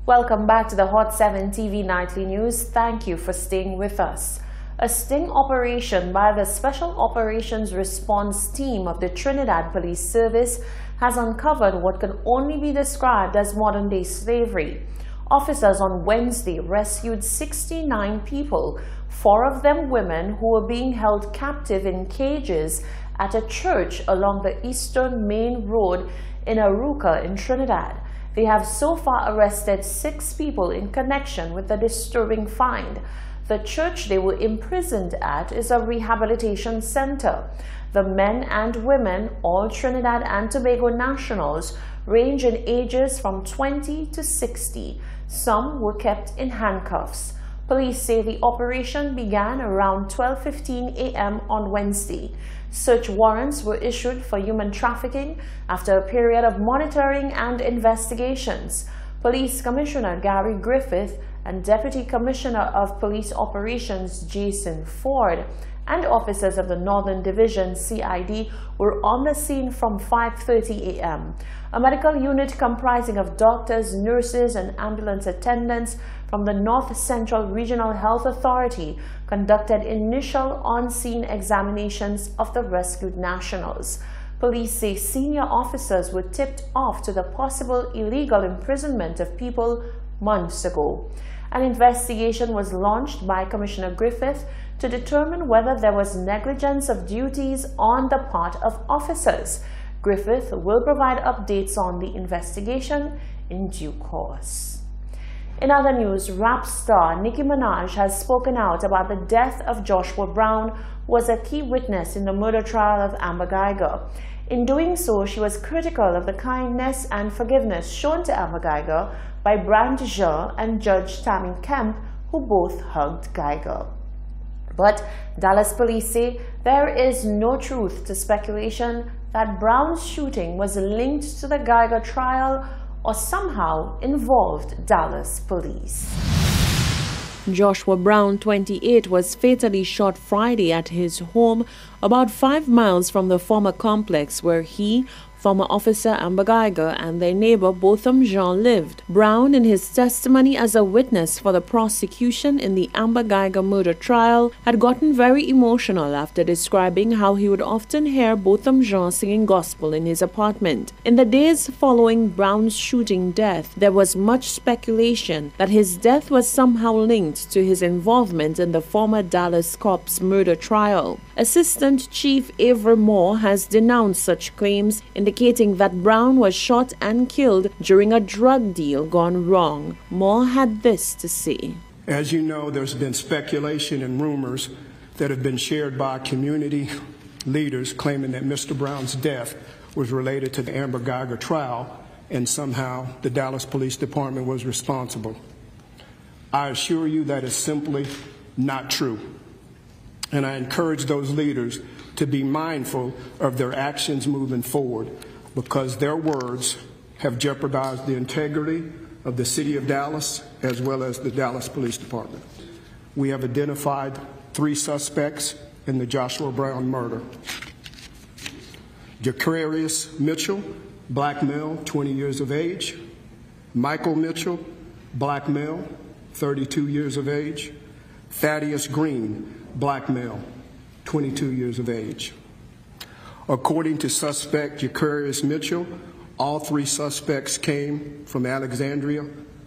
Welcome back to the Hot 7 TV Nightly News. Thank you for staying with us. A sting operation by the Special Operations Response Team of the Trinidad Police Service has uncovered what can only be described as modern-day slavery. Officers on Wednesday rescued 69 people, 4 of them women who were being held captive in cages at a church along the Eastern Main Road in Arouca in Trinidad. They have so far arrested 6 people in connection with the disturbing find. The church they were imprisoned at is a rehabilitation center. The men and women, all Trinidad and Tobago nationals, range in ages from 20 to 60. Some were kept in handcuffs. Police say the operation began around 12:15 a.m. on Wednesday. Search warrants were issued for human trafficking after a period of monitoring and investigations. Police Commissioner Gary Griffith and Deputy Commissioner of Police Operations Jason Ford and officers of the Northern Division CID were on the scene from 5:30 a.m. A medical unit comprising of doctors, nurses, and ambulance attendants from the North Central Regional Health Authority conducted initial on-scene examinations of the rescued nationals. Police say senior officers were tipped off to the possible illegal imprisonment of people months ago. An investigation was launched by Commissioner Griffith to determine whether there was negligence of duties on the part of officers. Griffith will provide updates on the investigation in due course. In other news, rap star Nicki Minaj has spoken out about the death of Joshua Brown, who was a key witness in the murder trial of Amber Geiger. In doing so, she was critical of the kindness and forgiveness shown to Amber Geiger by Brand Jean and Judge Tammy Kemp, who both hugged Geiger. But Dallas police say there is no truth to speculation that Brown's shooting was linked to the Geiger trial or somehow involved Dallas police. Joshua Brown, 28, was fatally shot Friday at his home about 5 miles from the former complex where he, former officer Amber Geiger, and their neighbor Botham Jean lived. Brown, in his testimony as a witness for the prosecution in the Amber Geiger murder trial, had gotten very emotional after describing how he would often hear Botham Jean singing gospel in his apartment. In the days following Brown's shooting death, there was much speculation that his death was somehow linked to his involvement in the former Dallas cop's murder trial. Assistant Chief Avery Moore has denounced such claims, indicating that Brown was shot and killed during a drug deal gone wrong. Moore had this to say. As you know, there's been speculation and rumors that have been shared by community leaders claiming that Mr. Brown's death was related to the Amber Geiger trial and somehow the Dallas Police Department was responsible. I assure you that is simply not true. And I encourage those leaders to be mindful of their actions moving forward, because their words have jeopardized the integrity of the city of Dallas as well as the Dallas Police Department. We have identified 3 suspects in the Joshua Brown murder. Jacarius Mitchell, black male, 20 years of age. Michael Mitchell, black male, 32 years of age. Thaddeus Green, black male, 22 years of age. According to suspect Jacarius Mitchell, all 3 suspects came from Alexandria,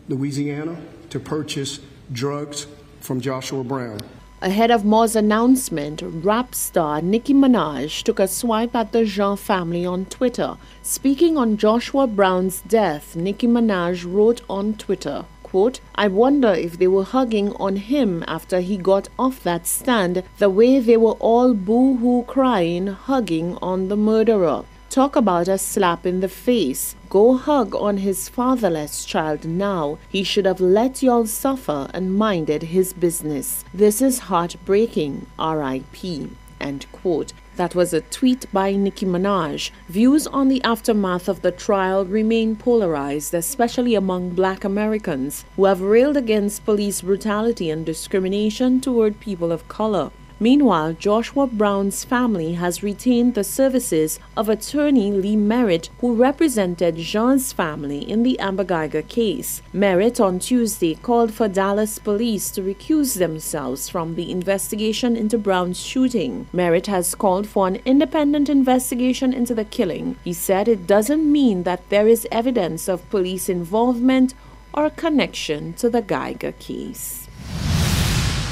Louisiana, to purchase drugs from Joshua Brown. Ahead of Moore's announcement, rap star Nicki Minaj took a swipe at the Jean family on Twitter. Speaking on Joshua Brown's death, Nicki Minaj wrote on Twitter, quote, "I wonder if they were hugging on him after he got off that stand the way they were all boo-hoo crying, hugging on the murderer. Talk about a slap in the face. Go hug on his fatherless child now. He should have let y'all suffer and minded his business. This is heartbreaking. R.I.P." End quote. That was a tweet by Nicki Minaj. Views on the aftermath of the trial remain polarized, especially among Black Americans who have railed against police brutality and discrimination toward people of color. Meanwhile, Joshua Brown's family has retained the services of attorney Lee Merritt, who represented Jean's family in the Amber Geiger case. Merritt on Tuesday called for Dallas police to recuse themselves from the investigation into Brown's shooting. Merritt has called for an independent investigation into the killing. He said it doesn't mean that there is evidence of police involvement or a connection to the Geiger case.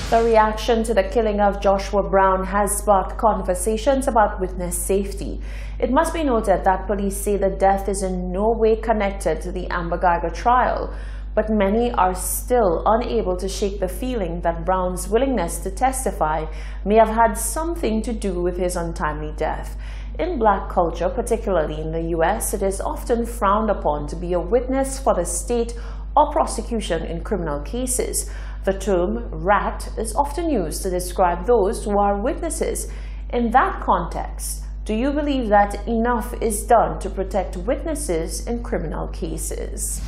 The reaction to the killing of Joshua Brown has sparked conversations about witness safety. It must be noted that police say the death is in no way connected to the Amber Geiger trial, but many are still unable to shake the feeling that Brown's willingness to testify may have had something to do with his untimely death. In black culture, particularly in the U.S., it is often frowned upon to be a witness for the state or prosecution in criminal cases. The term rat is often used to describe those who are witnesses. In that context, do you believe that enough is done to protect witnesses in criminal cases?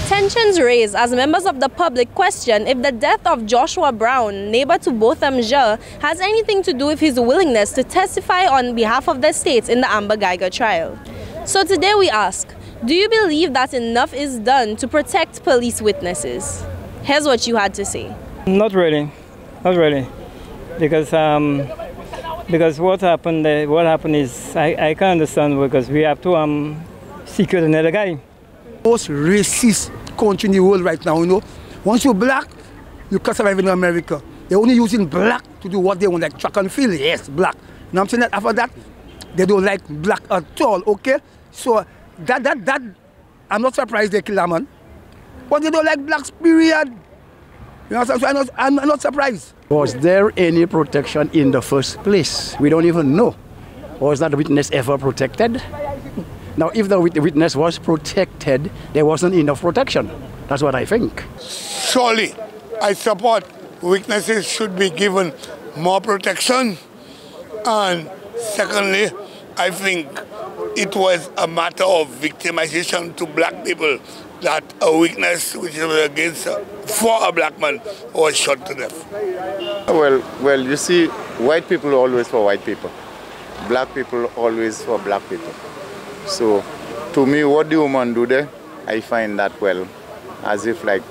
Tensions raised as members of the public question if the death of Joshua Brown, neighbor to Botham Jean, has anything to do with his willingness to testify on behalf of the state in the Amber Geiger trial. So today we ask, do you believe that enough is done to protect police witnesses? Here's what you had to say. Not really, because what happened is I can't understand, because we have to secure another guy. Most racist country in the world right now, you know. Once you're black, you can't survive in America. They're only using black to do what they want, like track and field. Yes, black. Now I'm saying that after that, they don't like black at all. Okay, so that I'm not surprised they kill that man. But they don't like blacks, period. You know, so I'm not surprised. Was there any protection in the first place? We don't even know. Was that witness ever protected? Now, if the witness was protected, there wasn't enough protection. That's what I think. Surely, I support witnesses should be given more protection. And secondly, I think it was a matter of victimization to black people that a witness which was against for a black man was shot to death. Well, you see, white people are always for white people. Black people always for black people. So, to me, what the woman do there, I find that, well, as if like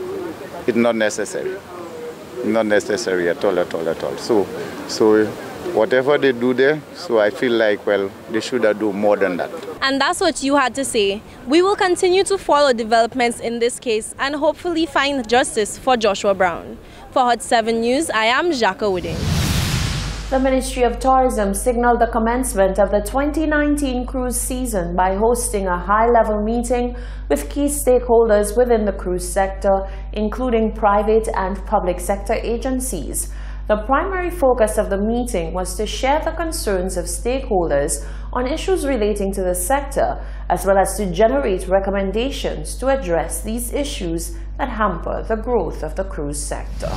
it's not necessary. Not necessary at all. So whatever they do there, so I feel like, well, they should have do more than that. And that's what you had to say. We will continue to follow developments in this case and hopefully find justice for Joshua Brown. For Hot 7 News, I am Jacka Wooding. The Ministry of Tourism signaled the commencement of the 2019 cruise season by hosting a high-level meeting with key stakeholders within the cruise sector, including private and public sector agencies. The primary focus of the meeting was to share the concerns of stakeholders on issues relating to the sector, as well as to generate recommendations to address these issues that hamper the growth of the cruise sector.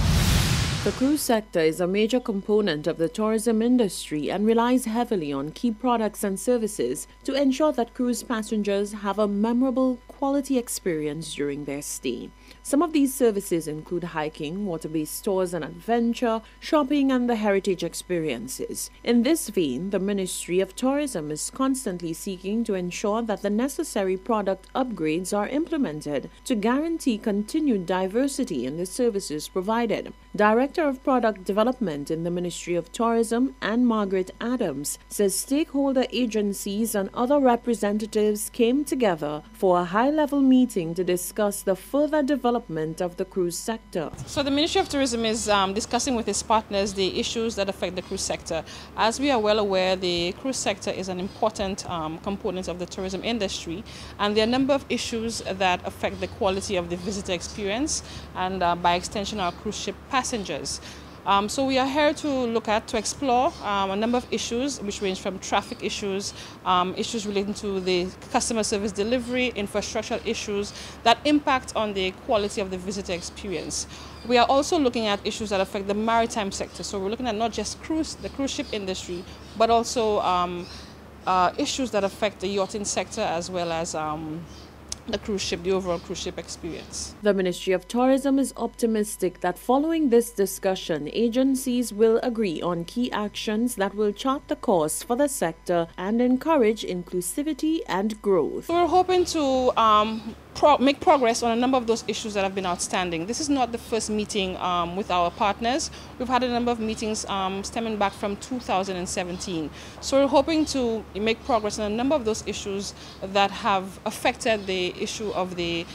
The cruise sector is a major component of the tourism industry and relies heavily on key products and services to ensure that cruise passengers have a memorable, quality experience during their stay. Some of these services include hiking, water-based tours and adventure, shopping, and the heritage experiences. In this vein, the Ministry of Tourism is constantly seeking to ensure that the necessary product upgrades are implemented to guarantee continued diversity in the services provided. Director of Product Development in the Ministry of Tourism, Anne Margaret Adams, says stakeholder agencies and other representatives came together for a high-level meeting to discuss the further development of the cruise sector. So the Ministry of Tourism is discussing with its partners the issues that affect the cruise sector. As we are well aware, the cruise sector is an important component of the tourism industry, and there are a number of issues that affect the quality of the visitor experience and by extension our cruise ship passengers. So we are here to explore a number of issues which range from traffic issues, issues relating to the customer service delivery, infrastructural issues that impact on the quality of the visitor experience. We are also looking at issues that affect the maritime sector. So we're looking at not just the cruise ship industry, but also issues that affect the yachting sector as well as the cruise ship, the overall cruise ship experience. The Ministry of Tourism is optimistic that following this discussion, agencies will agree on key actions that will chart the course for the sector and encourage inclusivity and growth. So we're hoping to make progress on a number of those issues that have been outstanding. This is not the first meeting with our partners. We've had a number of meetings stemming back from 2017. So we're hoping to make progress on a number of those issues that have affected the issue of the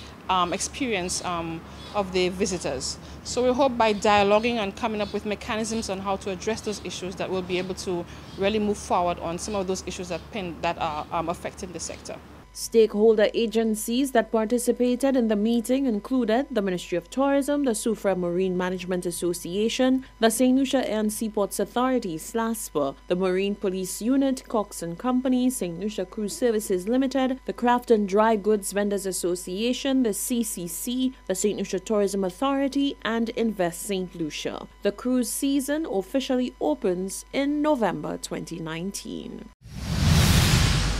experience of the visitors. So we hope by dialoguing and coming up with mechanisms on how to address those issues that we'll be able to really move forward on some of those issues that are affecting the sector. Stakeholder agencies that participated in the meeting included the Ministry of Tourism, the Soufrière Marine Management Association, the St. Lucia Air and Seaports Authority, SLASPA, the Marine Police Unit, Cox & Company, St. Lucia Cruise Services Limited, the Craft and Dry Goods Vendors Association, the CCC, the St. Lucia Tourism Authority, and Invest St. Lucia. The cruise season officially opens in November 2019.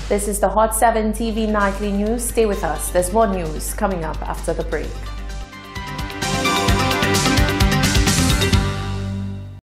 This is the Hot 7 TV Nightly News. Stay with us. There's more news coming up after the break.